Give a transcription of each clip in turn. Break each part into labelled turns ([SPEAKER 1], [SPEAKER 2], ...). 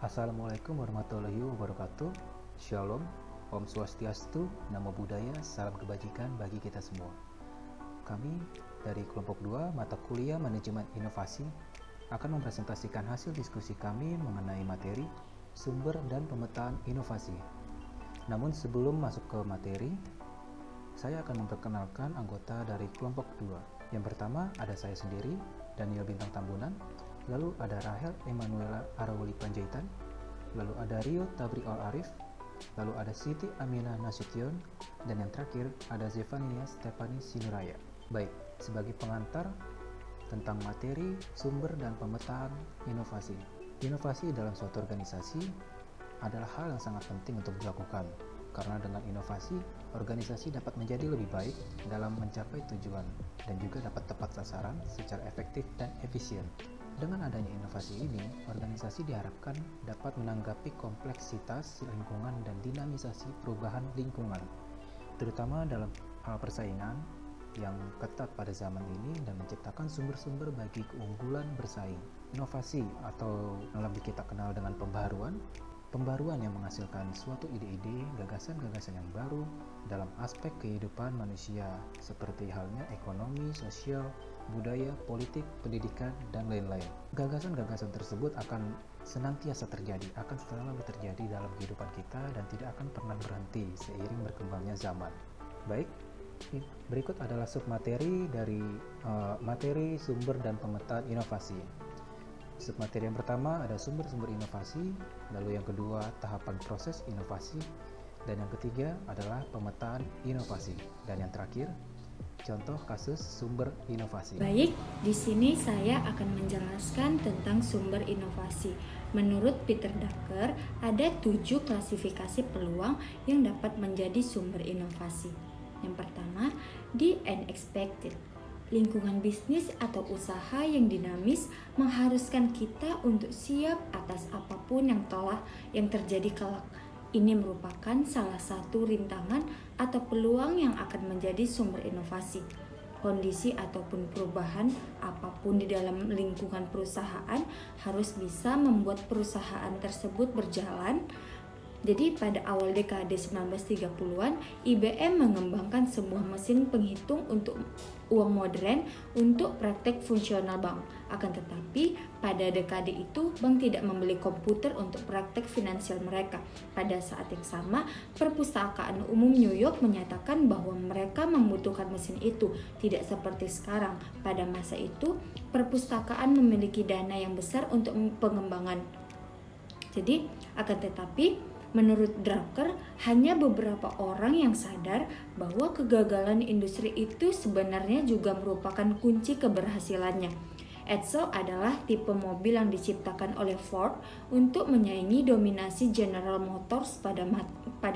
[SPEAKER 1] Assalamualaikum warahmatullahi wabarakatuh. Shalom, Om Swastiastu, Namo Buddhaya, salam kebajikan bagi kita semua. Kami dari kelompok 2 mata kuliah Manajemen Inovasi akan mempresentasikan hasil diskusi kami mengenai materi, sumber, dan pemetaan inovasi. Namun sebelum masuk ke materi, saya akan memperkenalkan anggota dari kelompok 2. Yang pertama ada saya sendiri, Daniel Bintang Tambunan. Lalu ada Rahel Emanuela Arawali Panjaitan, lalu ada Rio Tabri Al Arif, lalu ada Siti Aminah Nasution, dan yang terakhir ada Zevania Stefani Sinuraya. Baik, sebagai pengantar tentang materi, sumber, dan pemetaan inovasi. Inovasi dalam suatu organisasi adalah hal yang sangat penting untuk dilakukan, karena dengan inovasi, organisasi dapat menjadi lebih baik dalam mencapai tujuan dan juga dapat tepat sasaran secara efektif dan efisien. Dengan adanya inovasi ini, organisasi diharapkan dapat menanggapi kompleksitas lingkungan dan dinamisasi perubahan lingkungan, terutama dalam hal persaingan yang ketat pada zaman ini dan menciptakan sumber-sumber bagi keunggulan bersaing. Inovasi atau yang lebih kita kenal dengan pembaruan yang menghasilkan suatu ide-ide, gagasan-gagasan yang baru dalam aspek kehidupan manusia seperti halnya ekonomi, sosial, budaya, politik, pendidikan, dan lain-lain. Gagasan-gagasan tersebut akan senantiasa terjadi, akan selalu terjadi dalam kehidupan kita dan tidak akan pernah berhenti seiring berkembangnya zaman. Baik, berikut adalah submateri dari materi, sumber, dan pemetaan inovasi. Submateri yang pertama ada sumber-sumber inovasi, lalu yang kedua tahapan proses inovasi, dan yang ketiga adalah pemetaan inovasi, dan yang terakhir contoh kasus sumber inovasi.
[SPEAKER 2] Baik, di sini saya akan menjelaskan tentang sumber inovasi. Menurut Peter Drucker, ada 7 klasifikasi peluang yang dapat menjadi sumber inovasi. Yang pertama, the unexpected. Lingkungan bisnis atau usaha yang dinamis mengharuskan kita untuk siap atas apapun yang terjadi kelak. Ini merupakan salah satu rintangan atau peluang yang akan menjadi sumber inovasi. Kondisi ataupun perubahan apapun di dalam lingkungan perusahaan harus bisa membuat perusahaan tersebut berjalan. Jadi pada awal dekade 1930-an, IBM mengembangkan sebuah mesin penghitung untuk uang modern untuk praktek fungsional bank. Akan tetapi, pada dekade itu, bank tidak membeli komputer untuk praktek finansial mereka. Pada saat yang sama, Perpustakaan Umum New York menyatakan bahwa mereka membutuhkan mesin itu, tidak seperti sekarang. Pada masa itu, perpustakaan memiliki dana yang besar untuk pengembangan. Jadi, akan tetapi, menurut Drucker, hanya beberapa orang yang sadar bahwa kegagalan industri itu sebenarnya juga merupakan kunci keberhasilannya. Edsel adalah tipe mobil yang diciptakan oleh Ford untuk menyaingi dominasi General Motors pada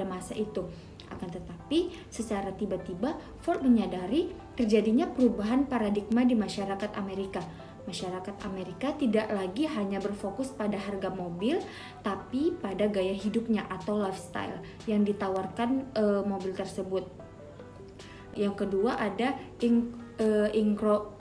[SPEAKER 2] masa itu. Akan tetapi, secara tiba-tiba Ford menyadari terjadinya perubahan paradigma di masyarakat Amerika. Masyarakat Amerika tidak lagi hanya berfokus pada harga mobil, tapi pada gaya hidupnya atau lifestyle yang ditawarkan mobil tersebut. Yang kedua ada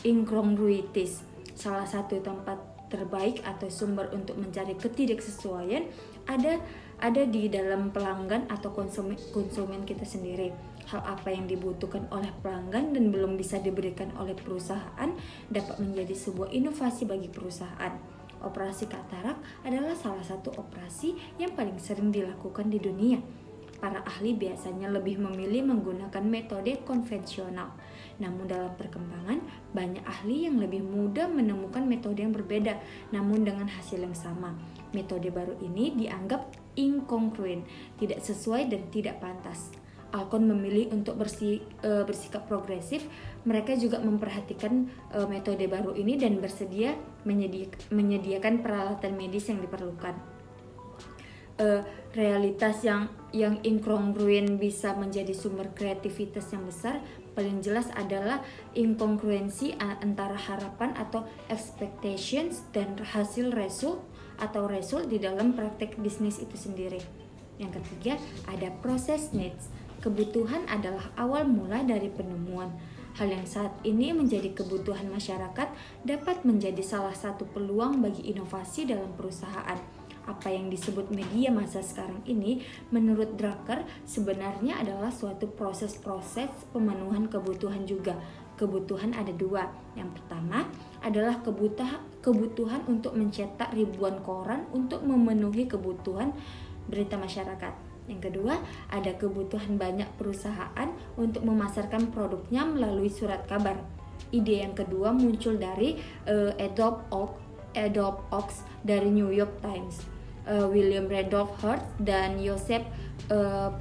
[SPEAKER 2] incongruities. Salah satu tempat terbaik atau sumber untuk mencari ketidaksesuaian ada di dalam pelanggan atau konsumen kita sendiri. Hal apa yang dibutuhkan oleh pelanggan dan belum bisa diberikan oleh perusahaan dapat menjadi sebuah inovasi bagi perusahaan. Operasi katarak adalah salah satu operasi yang paling sering dilakukan di dunia. Para ahli biasanya lebih memilih menggunakan metode konvensional. Namun dalam perkembangan, banyak ahli yang lebih mudah menemukan metode yang berbeda, namun dengan hasil yang sama. Metode baru ini dianggap incongruent, tidak sesuai dan tidak pantas. Alcon memilih untuk bersikap progresif. Mereka juga memperhatikan metode baru ini dan bersedia menyediakan peralatan medis yang diperlukan. Realitas yang incongruent bisa menjadi sumber kreativitas yang besar. Paling jelas adalah inkongruensi antara harapan atau expectations dan hasil result di dalam praktek bisnis itu sendiri. Yang ketiga ada process needs. Kebutuhan adalah awal mula dari penemuan. Hal yang saat ini menjadi kebutuhan masyarakat dapat menjadi salah satu peluang bagi inovasi dalam perusahaan. Apa yang disebut media masa sekarang ini, menurut Drucker, sebenarnya adalah suatu proses-proses pemenuhan kebutuhan juga. Kebutuhan ada dua. Yang pertama adalah kebutuhan untuk mencetak ribuan koran untuk memenuhi kebutuhan berita masyarakat. Yang kedua, ada kebutuhan banyak perusahaan untuk memasarkan produknya melalui surat kabar. Ide yang kedua muncul dari Adolph Oaks dari New York Times, William Randolph Hearst dan Joseph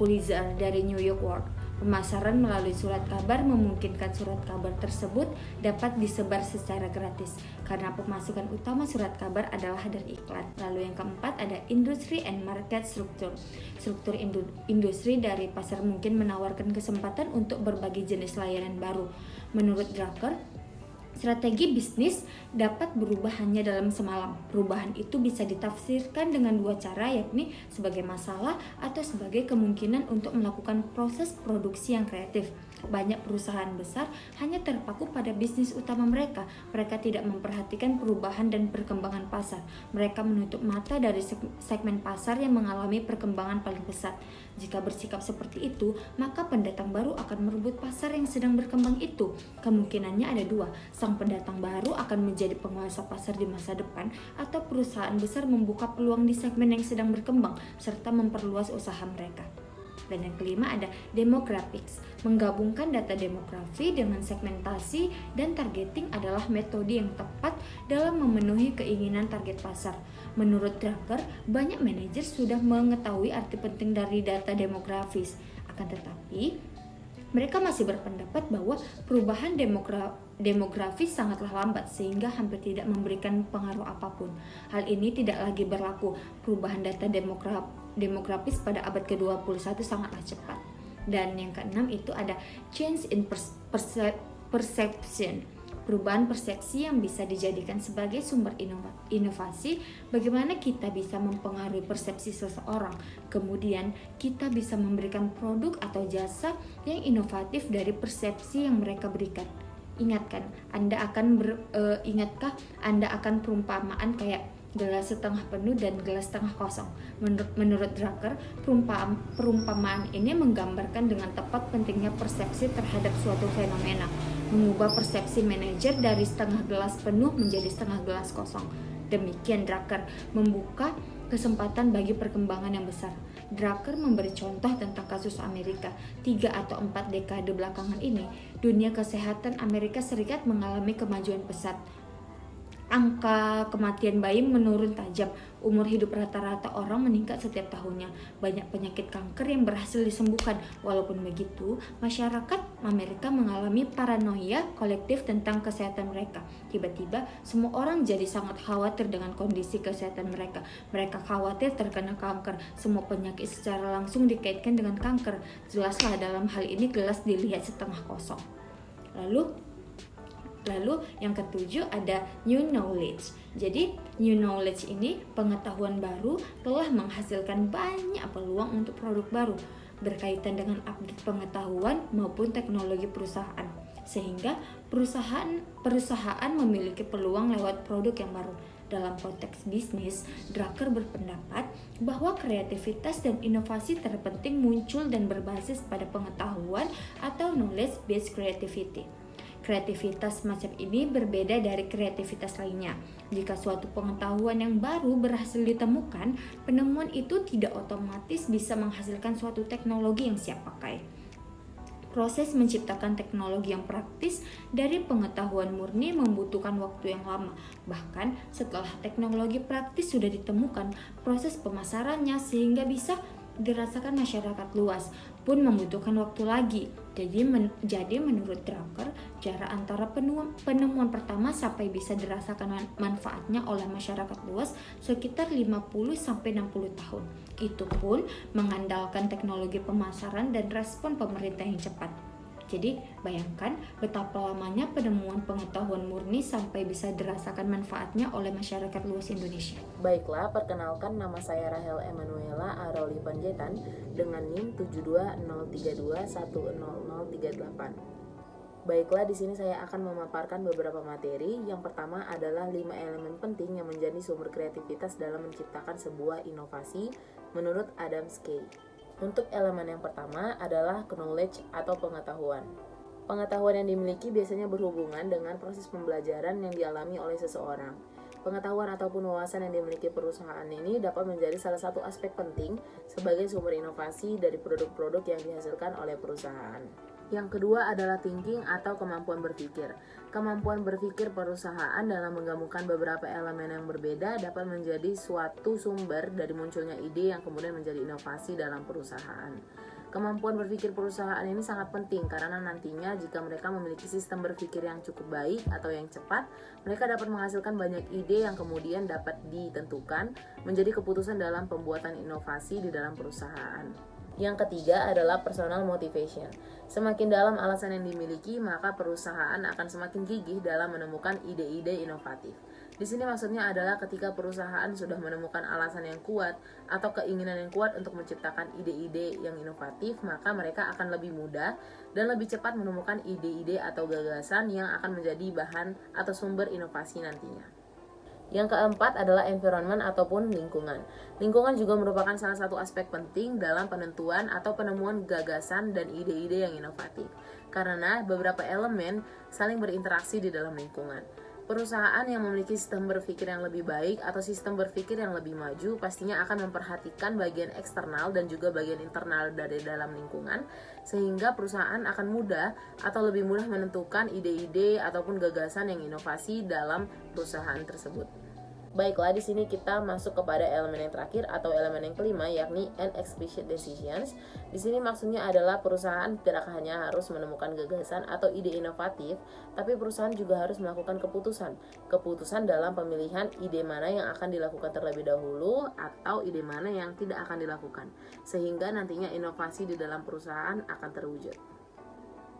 [SPEAKER 2] Pulitzer dari New York World. Pemasaran melalui surat kabar memungkinkan surat kabar tersebut dapat disebar secara gratis karena pemasukan utama surat kabar adalah dari iklan. Lalu yang keempat ada industry and market structure. Struktur industri dari pasar mungkin menawarkan kesempatan untuk berbagai jenis layanan baru. Menurut Drucker, strategi bisnis dapat berubah hanya dalam semalam. Perubahan itu bisa ditafsirkan dengan dua cara, yakni sebagai masalah atau sebagai kemungkinan untuk melakukan proses produksi yang kreatif. Banyak perusahaan besar hanya terpaku pada bisnis utama mereka. Mereka tidak memperhatikan perubahan dan perkembangan pasar. Mereka menutup mata dari segmen pasar yang mengalami perkembangan paling pesat. Jika bersikap seperti itu, maka pendatang baru akan merebut pasar yang sedang berkembang itu. Kemungkinannya ada dua. Sang pendatang baru akan menjadi penguasa pasar di masa depan, atau perusahaan besar membuka peluang di segmen yang sedang berkembang serta memperluas usaha mereka. Dan yang kelima ada demographics. Menggabungkan data demografi dengan segmentasi dan targeting adalah metode yang tepat dalam memenuhi keinginan target pasar. Menurut Drucker, banyak manajer sudah mengetahui arti penting dari data demografis. Akan tetapi, mereka masih berpendapat bahwa perubahan demografis sangatlah lambat sehingga hampir tidak memberikan pengaruh apapun. Hal ini tidak lagi berlaku. Perubahan data demografis pada abad ke-21 sangatlah cepat. Dan yang keenam itu ada change in perception. Perubahan persepsi yang bisa dijadikan sebagai sumber inovasi. Bagaimana kita bisa mempengaruhi persepsi seseorang, kemudian kita bisa memberikan produk atau jasa yang inovatif dari persepsi yang mereka berikan. Ingatkah Anda akan perumpamaan kayak gelas setengah penuh dan gelas setengah kosong? Menurut Drucker, perumpamaan ini menggambarkan dengan tepat pentingnya persepsi terhadap suatu fenomena, mengubah persepsi manajer dari setengah gelas penuh menjadi setengah gelas kosong. Demikian Drucker membuka kesempatan bagi perkembangan yang besar. Drucker memberi contoh tentang kasus Amerika. 3 atau 4 dekade belakangan ini, dunia kesehatan Amerika Serikat mengalami kemajuan pesat. Angka kematian bayi menurun tajam. Umur hidup rata-rata orang meningkat setiap tahunnya. Banyak penyakit kanker yang berhasil disembuhkan. Walaupun begitu, masyarakat Amerika mengalami paranoia kolektif tentang kesehatan mereka. Tiba-tiba, semua orang jadi sangat khawatir dengan kondisi kesehatan mereka. Mereka khawatir terkena kanker. Semua penyakit secara langsung dikaitkan dengan kanker. Jelaslah dalam hal ini gelas dilihat setengah kosong. Lalu yang ketujuh ada new knowledge. Jadi new knowledge ini pengetahuan baru telah menghasilkan banyak peluang untuk produk baru berkaitan dengan update pengetahuan maupun teknologi perusahaan. Sehingga perusahaan memiliki peluang lewat produk yang baru. Dalam konteks bisnis, Drucker berpendapat bahwa kreativitas dan inovasi terpenting muncul dan berbasis pada pengetahuan atau knowledge-based creativity. Kreativitas macam ini berbeda dari kreativitas lainnya. Jika suatu pengetahuan yang baru berhasil ditemukan, penemuan itu tidak otomatis bisa menghasilkan suatu teknologi yang siap pakai. Proses menciptakan teknologi yang praktis dari pengetahuan murni membutuhkan waktu yang lama. Bahkan setelah teknologi praktis sudah ditemukan, proses pemasarannya sehingga bisa dirasakan masyarakat luas pun membutuhkan waktu lagi. Jadi menurut Drucker, jarak antara penemuan pertama sampai bisa dirasakan manfaatnya oleh masyarakat luas sekitar 50-60 tahun. Itu pun mengandalkan teknologi pemasaran dan respon pemerintah yang cepat. Jadi bayangkan betapa lamanya penemuan pengetahuan murni sampai bisa dirasakan manfaatnya oleh masyarakat luas Indonesia.
[SPEAKER 3] Baiklah, perkenalkan, nama saya Rahel Emanuela Aroli Panjaitan dengan NIM 72032100038. Baiklah, di sini saya akan memaparkan beberapa materi. Yang pertama adalah 5 elemen penting yang menjadi sumber kreativitas dalam menciptakan sebuah inovasi menurut Adam Kay. Untuk elemen yang pertama adalah knowledge atau pengetahuan. Pengetahuan yang dimiliki biasanya berhubungan dengan proses pembelajaran yang dialami oleh seseorang. Pengetahuan ataupun wawasan yang dimiliki perusahaan ini dapat menjadi salah satu aspek penting sebagai sumber inovasi dari produk-produk yang dihasilkan oleh perusahaan. Yang kedua adalah thinking atau kemampuan berpikir. Kemampuan berpikir perusahaan dalam menggabungkan beberapa elemen yang berbeda dapat menjadi suatu sumber dari munculnya ide yang kemudian menjadi inovasi dalam perusahaan. Kemampuan berpikir perusahaan ini sangat penting karena nantinya jika mereka memiliki sistem berpikir yang cukup baik atau yang cepat, mereka dapat menghasilkan banyak ide yang kemudian dapat ditentukan menjadi keputusan dalam pembuatan inovasi di dalam perusahaan. Yang ketiga adalah personal motivation. Semakin dalam alasan yang dimiliki, maka perusahaan akan semakin gigih dalam menemukan ide-ide inovatif. Di sini maksudnya adalah ketika perusahaan sudah menemukan alasan yang kuat atau keinginan yang kuat untuk menciptakan ide-ide yang inovatif, maka mereka akan lebih mudah dan lebih cepat menemukan ide-ide atau gagasan yang akan menjadi bahan atau sumber inovasi nantinya. Yang keempat adalah environment ataupun lingkungan. Lingkungan juga merupakan salah satu aspek penting dalam penentuan atau penemuan gagasan dan ide-ide yang inovatif. Karena beberapa elemen saling berinteraksi di dalam lingkungan. Perusahaan yang memiliki sistem berpikir yang lebih baik atau sistem berpikir yang lebih maju pastinya akan memperhatikan bagian eksternal dan juga bagian internal dari dalam lingkungan, sehingga perusahaan akan mudah atau lebih mudah menentukan ide-ide ataupun gagasan yang inovasi dalam perusahaan tersebut. Baiklah, di sini kita masuk kepada elemen yang terakhir atau elemen yang kelima, yakni an explicit decisions. Di sini maksudnya adalah perusahaan tidak hanya harus menemukan gagasan atau ide inovatif, tapi perusahaan juga harus melakukan keputusan dalam pemilihan ide mana yang akan dilakukan terlebih dahulu atau ide mana yang tidak akan dilakukan, sehingga nantinya inovasi di dalam perusahaan akan terwujud.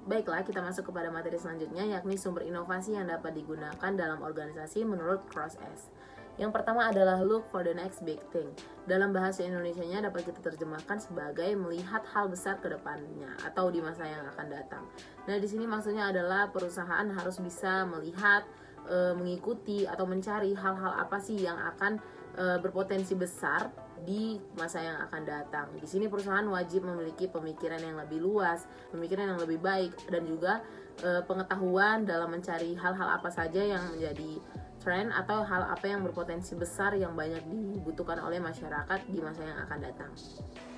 [SPEAKER 3] Baiklah, kita masuk kepada materi selanjutnya, yakni sumber inovasi yang dapat digunakan dalam organisasi menurut Cross S. Yang pertama adalah look for the next big thing. Dalam bahasa Indonesianya dapat kita terjemahkan sebagai melihat hal besar ke depannya atau di masa yang akan datang. Nah, di sini maksudnya adalah perusahaan harus bisa melihat, mengikuti atau mencari hal-hal apa sih yang akan berpotensi besar di masa yang akan datang. Di sini perusahaan wajib memiliki pemikiran yang lebih luas, pemikiran yang lebih baik, dan juga pengetahuan dalam mencari hal-hal apa saja yang menjadi tren atau hal apa yang berpotensi besar yang banyak dibutuhkan oleh masyarakat di masa yang akan datang.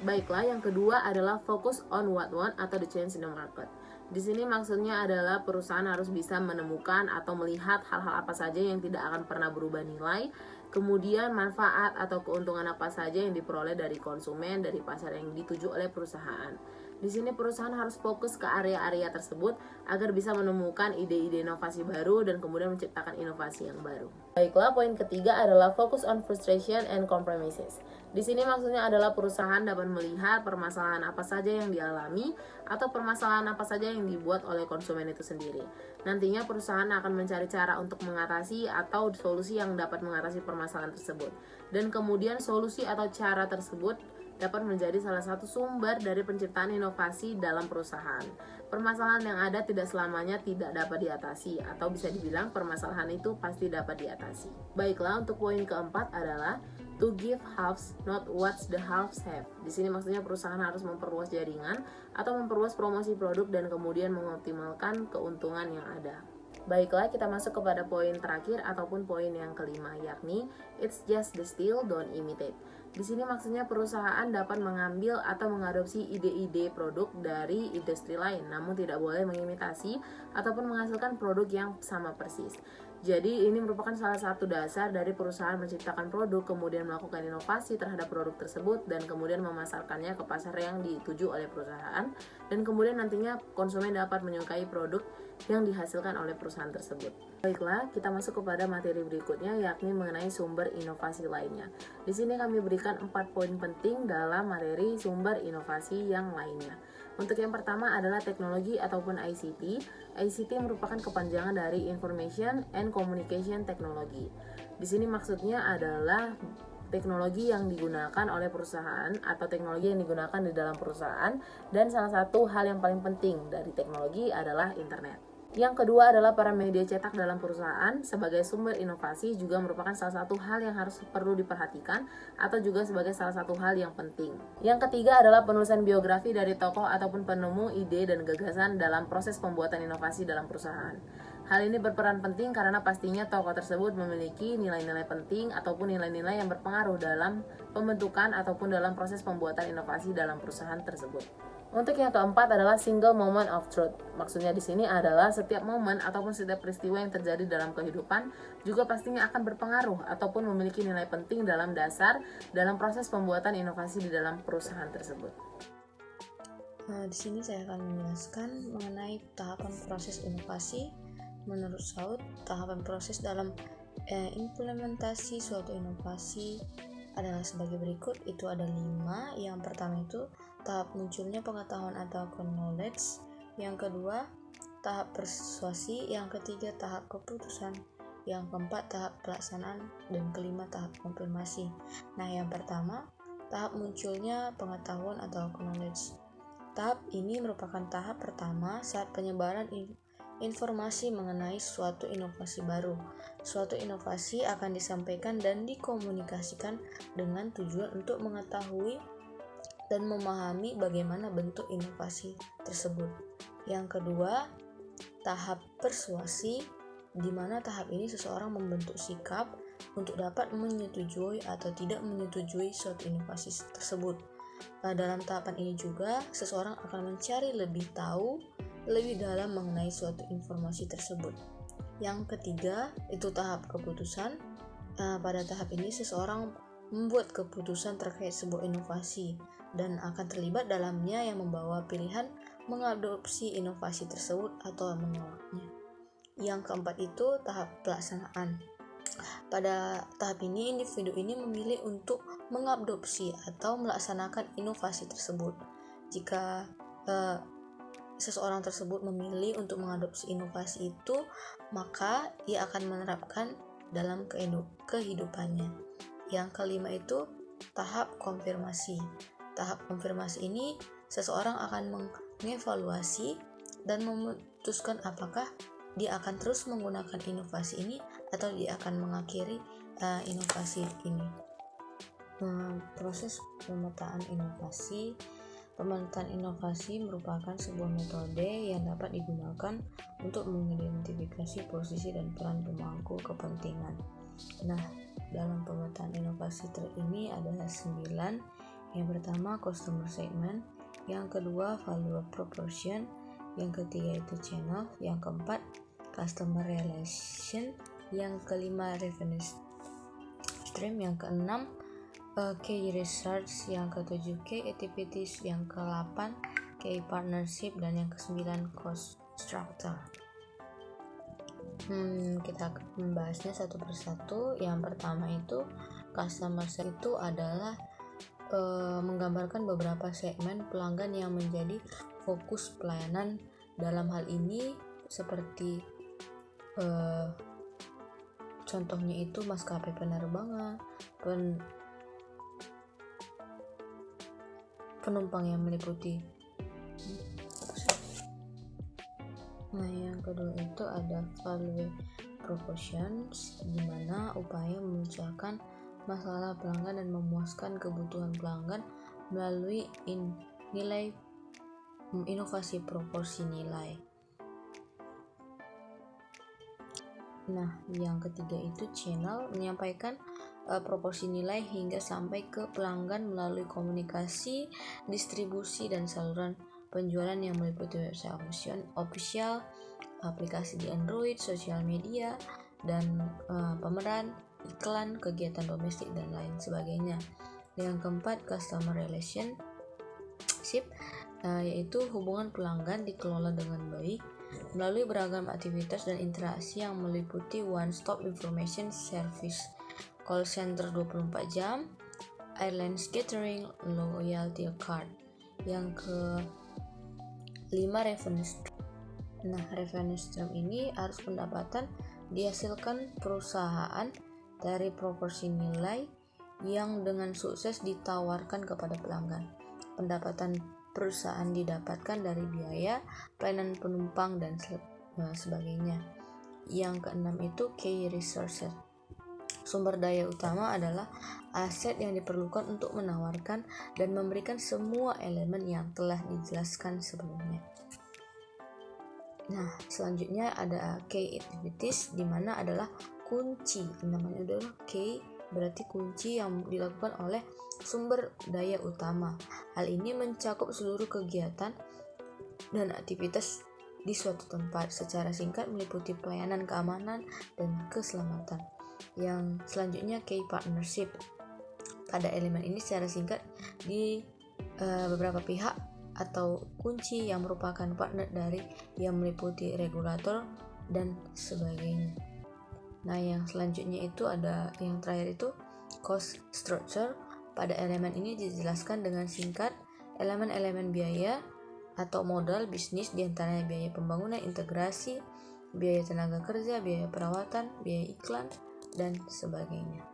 [SPEAKER 3] Baiklah, yang kedua adalah focus on what want atau the change in the market. Di sini maksudnya adalah perusahaan harus bisa menemukan atau melihat hal-hal apa saja yang tidak akan pernah berubah nilai, kemudian manfaat atau keuntungan apa saja yang diperoleh dari konsumen dari pasar yang dituju oleh perusahaan. Di sini perusahaan harus fokus ke area-area tersebut agar bisa menemukan ide-ide inovasi baru dan kemudian menciptakan inovasi yang baru. Baiklah, poin ketiga adalah focus on frustration and compromises. Di sini maksudnya adalah perusahaan dapat melihat permasalahan apa saja yang dialami atau permasalahan apa saja yang dibuat oleh konsumen itu sendiri. Nantinya perusahaan akan mencari cara untuk mengatasi atau solusi yang dapat mengatasi permasalahan tersebut. Dan kemudian solusi atau cara tersebut dapat menjadi salah satu sumber dari penciptaan inovasi dalam perusahaan. Permasalahan yang ada tidak selamanya tidak dapat diatasi, atau bisa dibilang permasalahan itu pasti dapat diatasi. Baiklah, untuk poin keempat adalah to give halves, not what the halves have. Di sini maksudnya perusahaan harus memperluas jaringan atau memperluas promosi produk dan kemudian mengoptimalkan keuntungan yang ada. Baiklah, kita masuk kepada poin terakhir ataupun poin yang kelima, yakni it's just the style, don't imitate. Di sini maksudnya perusahaan dapat mengambil atau mengadopsi ide-ide produk dari industri lain, namun tidak boleh mengimitasi ataupun menghasilkan produk yang sama persis. Jadi ini merupakan salah satu dasar dari perusahaan menciptakan produk, kemudian melakukan inovasi terhadap produk tersebut, dan kemudian memasarkannya ke pasar yang dituju oleh perusahaan, dan kemudian nantinya konsumen dapat menyukai produk yang dihasilkan oleh perusahaan tersebut. Baiklah, kita masuk kepada materi berikutnya, yakni mengenai sumber inovasi lainnya. Di sini kami berikan 4 poin penting dalam materi sumber inovasi yang lainnya. Untuk yang pertama adalah teknologi ataupun ICT. ICT merupakan kepanjangan dari Information and Communication Technology. Di sini maksudnya adalah teknologi yang digunakan oleh perusahaan atau teknologi yang digunakan di dalam perusahaan, dan salah satu hal yang paling penting dari teknologi adalah internet. Yang kedua adalah peran media cetak dalam perusahaan sebagai sumber inovasi juga merupakan salah satu hal yang harus perlu diperhatikan atau juga sebagai salah satu hal yang penting. Yang ketiga adalah penulisan biografi dari tokoh ataupun penemu ide dan gagasan dalam proses pembuatan inovasi dalam perusahaan. Hal ini berperan penting karena pastinya tokoh tersebut memiliki nilai-nilai penting ataupun nilai-nilai yang berpengaruh dalam pembentukan ataupun dalam proses pembuatan inovasi dalam perusahaan tersebut. Untuk yang keempat adalah single moment of truth. Maksudnya di sini adalah setiap momen ataupun setiap peristiwa yang terjadi dalam kehidupan juga pastinya akan berpengaruh ataupun memiliki nilai penting dalam proses pembuatan inovasi di dalam perusahaan tersebut.
[SPEAKER 4] Di sini saya akan menjelaskan mengenai tahapan proses inovasi. Menurut Saud, tahapan proses dalam implementasi suatu inovasi adalah sebagai berikut. Itu ada 5. Yang pertama itu tahap munculnya pengetahuan atau knowledge. Yang kedua, tahap persuasi. Yang ketiga, tahap keputusan. Yang keempat, tahap pelaksanaan. Dan kelima, tahap konfirmasi. Nah, yang pertama, tahap munculnya pengetahuan atau knowledge. Tahap ini merupakan tahap pertama saat penyebaran informasi mengenai suatu inovasi baru. Suatu inovasi akan disampaikan dan dikomunikasikan dengan tujuan untuk mengetahui dan memahami bagaimana bentuk inovasi tersebut. Yang kedua, tahap persuasi, di mana tahap ini seseorang membentuk sikap untuk dapat menyetujui atau tidak menyetujui suatu inovasi tersebut. Dalam tahapan ini juga, seseorang akan mencari lebih dalam mengenai suatu informasi tersebut. Yang ketiga, itu tahap keputusan. Pada tahap ini, seseorang membuat keputusan terkait sebuah inovasi dan akan terlibat dalamnya yang membawa pilihan mengadopsi inovasi tersebut atau menolaknya. Yang keempat itu tahap pelaksanaan. Pada tahap ini, individu ini memilih untuk mengadopsi atau melaksanakan inovasi tersebut. Jika seseorang tersebut memilih untuk mengadopsi inovasi itu, maka ia akan menerapkan dalam kehidupannya. Yang kelima itu tahap konfirmasi. Tahap konfirmasi ini seseorang akan mengevaluasi dan memutuskan apakah dia akan terus menggunakan inovasi ini atau dia akan mengakhiri inovasi ini. Proses pemetaan inovasi. Pemetaan inovasi merupakan sebuah metode yang dapat digunakan untuk mengidentifikasi posisi dan peran pemangku kepentingan. Nah, dalam pemetaan inovasi ini ada 9. Yang pertama, customer segment. Yang kedua, value proportion. Yang ketiga itu channel. Yang keempat, customer relation. Yang kelima, revenue stream. Yang keenam, key research. Yang ketujuh, key activities. Yang ke-8, key partnership. Dan yang ke-9, cost structure. Kita membahasnya satu persatu. Yang pertama itu customer segment itu adalah menggambarkan beberapa segmen pelanggan yang menjadi fokus pelayanan. Dalam hal ini seperti contohnya itu maskapai penerbangan, penumpang yang meliputi. Nah, yang kedua itu ada value propositions, di mana upaya memecahkan masalah pelanggan dan memuaskan kebutuhan pelanggan melalui nilai inovasi proporsi nilai. Nah, yang ketiga itu channel, menyampaikan proporsi nilai hingga sampai ke pelanggan melalui komunikasi, distribusi, dan saluran penjualan yang meliputi website official, aplikasi di Android, sosial media, dan pameran, iklan, kegiatan domestik, dan lain sebagainya. Yang keempat, customer relationship, yaitu hubungan pelanggan dikelola dengan baik melalui beragam aktivitas dan interaksi yang meliputi one-stop information service, call center 24 jam, airlines catering, loyalty card. Yang ke-5, revenue stream. Nah, revenue stream ini harus pendapatan dihasilkan perusahaan dari proporsi nilai yang dengan sukses ditawarkan kepada pelanggan. Pendapatan perusahaan didapatkan dari biaya, pelayanan penumpang, dan sebagainya. Yang keenam itu key resources. Sumber daya utama adalah aset yang diperlukan untuk menawarkan dan memberikan semua elemen yang telah dijelaskan sebelumnya. Nah, selanjutnya ada key activities, di mana adalah kunci. Namanya adalah key, berarti kunci yang dilakukan oleh sumber daya utama. Hal ini mencakup seluruh kegiatan dan aktivitas di suatu tempat. Secara singkat meliputi pelayanan keamanan dan keselamatan. Yang selanjutnya key partnership. Pada elemen ini secara singkat di beberapa pihak atau kunci yang merupakan partner dari yang meliputi regulator dan sebagainya. Nah, yang selanjutnya itu ada yang terakhir itu cost structure. Pada elemen ini dijelaskan dengan singkat elemen-elemen biaya atau modal bisnis, diantaranya biaya pembangunan, integrasi, biaya tenaga kerja, biaya perawatan, biaya iklan, dan sebagainya.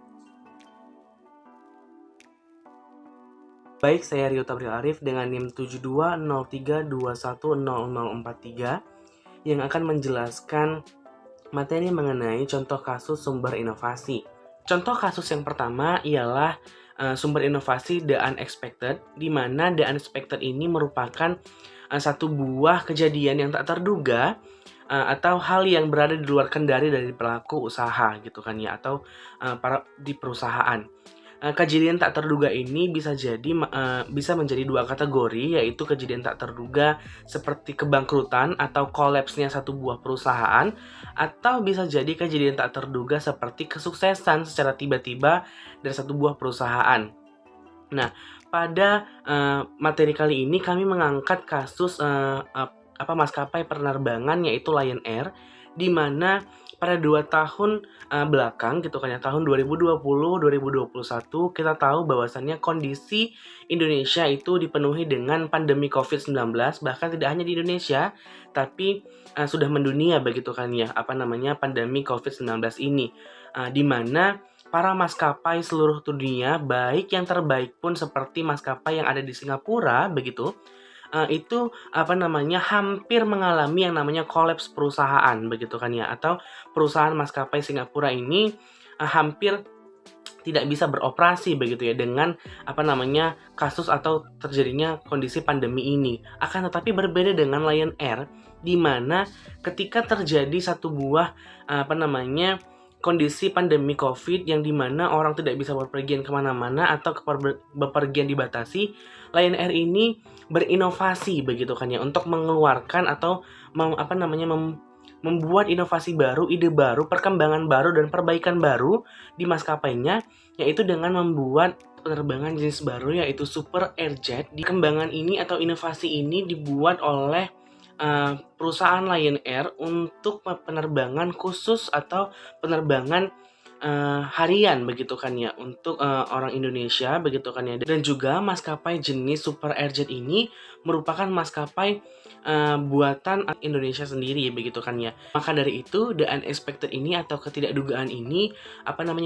[SPEAKER 5] Baik, saya Rio Tabril Arif dengan NIM 7203210043 yang akan menjelaskan materi mengenai contoh kasus sumber inovasi. Contoh kasus yang pertama ialah sumber inovasi the unexpected, di mana the unexpected ini merupakan satu buah kejadian yang tak terduga atau hal yang berada di luar kendali dari pelaku usaha gitu kan ya, atau para di perusahaan. Kejadian tak terduga ini bisa menjadi dua kategori, yaitu kejadian tak terduga seperti kebangkrutan atau kolapsnya satu buah perusahaan, atau bisa jadi kejadian tak terduga seperti kesuksesan secara tiba-tiba dari satu buah perusahaan. Nah, pada materi kali ini kami mengangkat kasus maskapai penerbangan, yaitu Lion Air, di mana pada 2 tahun belakang gitu kan ya, tahun 2020-2021 kita tahu bahwasannya kondisi Indonesia itu dipenuhi dengan pandemi COVID-19, bahkan tidak hanya di Indonesia tapi sudah mendunia begitu kan ya, pandemi COVID-19 ini, di mana para maskapai seluruh dunia, baik yang terbaik pun seperti maskapai yang ada di Singapura begitu, itu hampir mengalami yang namanya kolaps perusahaan begitu kan ya, atau perusahaan maskapai Singapura ini hampir tidak bisa beroperasi begitu ya dengan kasus atau terjadinya kondisi pandemi ini. Akan tetapi berbeda dengan Lion Air, di mana ketika terjadi satu buah kondisi pandemi COVID yang dimana orang tidak bisa berpergian kemana-mana atau bepergian dibatasi, Lion Air ini berinovasi begitu kan ya, untuk mengeluarkan atau membuat inovasi baru, ide baru, perkembangan baru dan perbaikan baru di maskapainya, yaitu dengan membuat penerbangan jenis baru yaitu Super Airjet. Kembangan ini atau inovasi ini dibuat oleh perusahaan Lion Air untuk penerbangan khusus atau penerbangan harian begitu kan ya, untuk orang Indonesia begitu kan ya. Dan juga maskapai jenis Super Airjet ini merupakan maskapai buatan Indonesia sendiri begitu kan ya. Maka dari itu the unexpected ini atau ketidakdugaan ini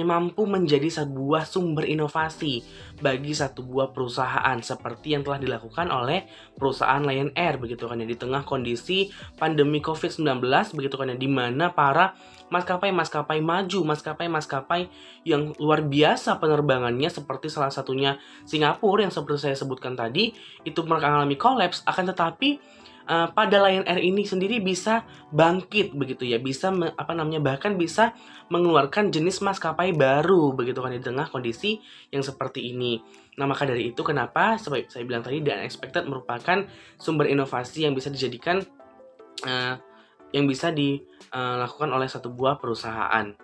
[SPEAKER 5] mampu menjadi sebuah sumber inovasi bagi satu buah perusahaan, seperti yang telah dilakukan oleh perusahaan Lion Air begitu kan ya, di tengah kondisi pandemi COVID-19 begitu kan ya, di mana para maskapai-maskapai maju, maskapai-maskapai yang luar biasa penerbangannya, seperti salah satunya Singapura yang seperti saya sebutkan tadi, itu mengalami kolaps. Akan tetapi pada Lion Air ini sendiri bisa bangkit begitu ya, bisa bahkan bisa mengeluarkan jenis maskapai baru begitu kan, di tengah kondisi yang seperti ini. Nah, maka dari itu kenapa saya bilang tadi the unexpected merupakan sumber inovasi yang bisa dijadikan yang bisa dilakukan oleh satu buah perusahaan.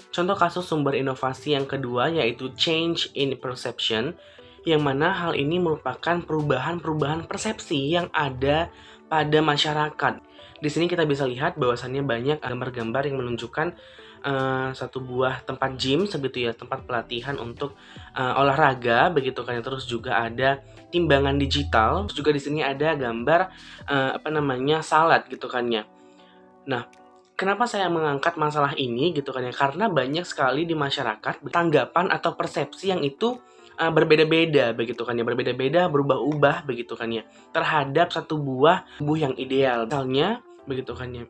[SPEAKER 5] Contoh kasus sumber inovasi yang kedua yaitu change in perception, yang mana hal ini merupakan perubahan persepsi yang ada pada masyarakat. Di sini kita bisa lihat bahwasannya banyak gambar-gambar yang menunjukkan satu buah tempat gym segitu ya, tempat pelatihan untuk olahraga begitu kan. Terus juga ada timbangan digital. Terus juga di sini ada gambar salad gitu kan ya. Nah, kenapa saya mengangkat masalah ini gitu kan ya? Karena banyak sekali di masyarakat tanggapan atau persepsi yang itu berbeda-beda begitu kan ya, berbeda-beda, berubah-ubah begitu kan ya, terhadap satu buah tubuh yang ideal. Misalnya begitu kan ya.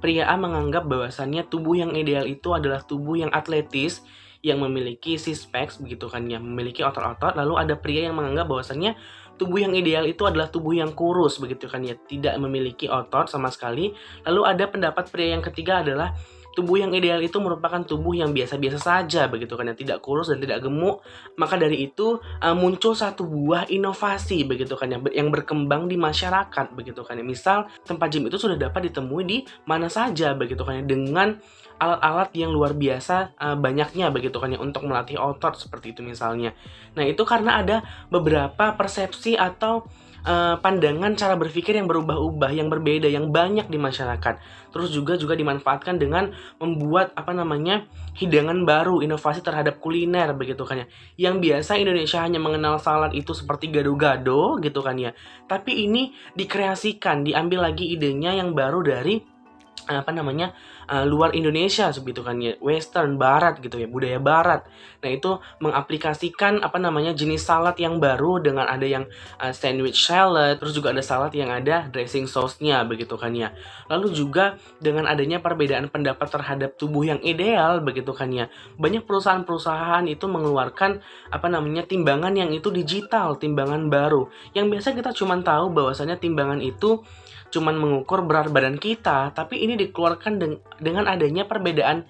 [SPEAKER 5] Pria A menganggap bahwasannya tubuh yang ideal itu adalah tubuh yang atletis, yang memiliki six packs begitu kan ya, memiliki otot-otot. Lalu ada pria yang menganggap bahwasannya tubuh yang ideal itu adalah tubuh yang kurus begitu kan ya, tidak memiliki otot sama sekali. Lalu ada pendapat pria yang ketiga adalah tubuh yang ideal itu merupakan tubuh yang biasa-biasa saja begitu kan ya, tidak kurus dan tidak gemuk. Maka dari itu muncul satu buah inovasi begitu kan ya, yang berkembang di masyarakat begitu kan ya. Misal tempat gym itu sudah dapat ditemui di mana saja begitu kan ya, dengan alat-alat yang luar biasa banyaknya begitu kan ya, untuk melatih otot seperti itu misalnya. Nah, itu karena ada beberapa persepsi atau pandangan cara berpikir yang berubah-ubah, yang berbeda, yang banyak di masyarakat. Terus juga dimanfaatkan dengan membuat hidangan baru, inovasi terhadap kuliner begitu kan ya. Yang biasa Indonesia hanya mengenal salad itu seperti gado-gado gitu kan ya. Tapi ini dikreasikan, diambil lagi idenya yang baru dari luar Indonesia begitu kan ya, western barat gitu ya, budaya barat. Nah, itu mengaplikasikan jenis salad yang baru dengan ada yang sandwich salad, terus juga ada salad yang ada dressing sauce-nya begitu kan ya. Lalu juga dengan adanya perbedaan pendapat terhadap tubuh yang ideal begitu kan ya, banyak perusahaan-perusahaan itu mengeluarkan timbangan yang itu digital, timbangan baru. Yang biasa kita cuma tahu bahwasanya timbangan itu cuman mengukur berat badan kita, tapi ini dikeluarkan dengan adanya perbedaan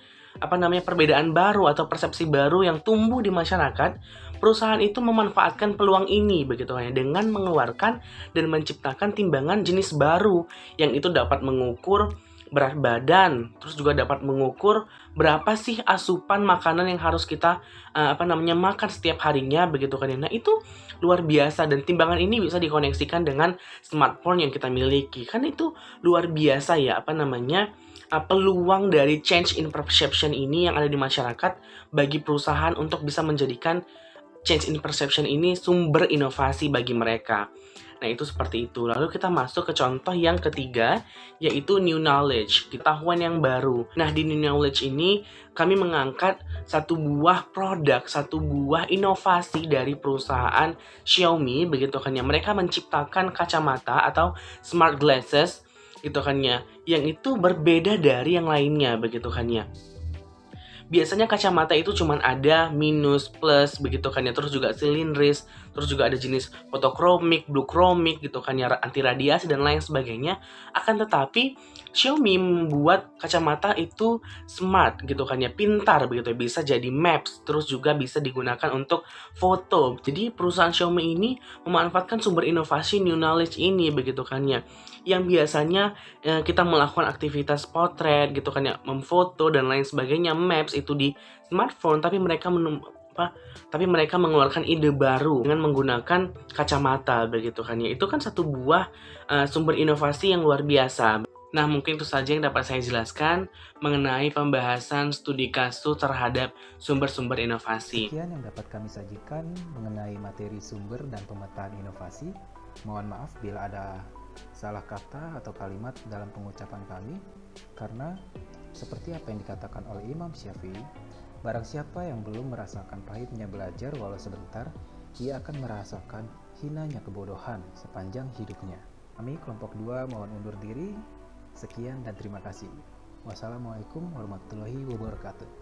[SPEAKER 5] baru atau persepsi baru yang tumbuh di masyarakat. Perusahaan itu memanfaatkan peluang ini begitu kan ya, dengan mengeluarkan dan menciptakan timbangan jenis baru yang itu dapat mengukur berat badan, terus juga dapat mengukur berapa sih asupan makanan yang harus kita makan setiap harinya begitu kan ya. Nah, itu luar biasa, dan timbangan ini bisa dikoneksikan dengan smartphone yang kita miliki. Kan itu luar biasa ya peluang dari change in perception ini yang ada di masyarakat bagi perusahaan untuk bisa menjadikan change in perception ini sumber inovasi bagi mereka. Nah, itu seperti itu. Lalu kita masuk ke contoh yang ketiga, yaitu new knowledge, pengetahuan yang baru. Nah, di new knowledge ini kami mengangkat satu buah produk, satu buah inovasi dari perusahaan Xiaomi begitu kan ya. Mereka menciptakan kacamata atau smart glasses gitu kan ya, yang itu berbeda dari yang lainnya begitu kan ya. Biasanya kacamata itu cuma ada minus, plus begitu kan ya, terus juga silindris, terus juga ada jenis fotokromik, blue chromik gitu kan ya, anti radiasi dan lain sebagainya. Akan tetapi Xiaomi membuat kacamata itu smart gitu kan ya, pintar begitu ya, bisa jadi maps, terus juga bisa digunakan untuk foto. Jadi perusahaan Xiaomi ini memanfaatkan sumber inovasi new knowledge ini begitu kan ya, yang biasanya kita melakukan aktivitas potret gitu kan ya, memfoto dan lain sebagainya, maps itu di smartphone, tapi mereka mengeluarkan ide baru dengan menggunakan kacamata begitu kan ya. Itu kan satu buah sumber inovasi yang luar biasa. Nah, mungkin itu saja yang dapat saya jelaskan mengenai pembahasan studi kasus terhadap sumber-sumber inovasi.
[SPEAKER 1] Sekian yang dapat kami sajikan mengenai materi sumber dan pemetaan inovasi. Mohon maaf bila ada salah kata atau kalimat dalam pengucapan kami, karena seperti apa yang dikatakan oleh Imam Syafi'i, barang siapa yang belum merasakan pahitnya belajar walau sebentar, ia akan merasakan hinanya kebodohan sepanjang hidupnya. Kami kelompok 2 mohon undur diri. Sekian dan terima kasih. Wassalamualaikum warahmatullahi wabarakatuh.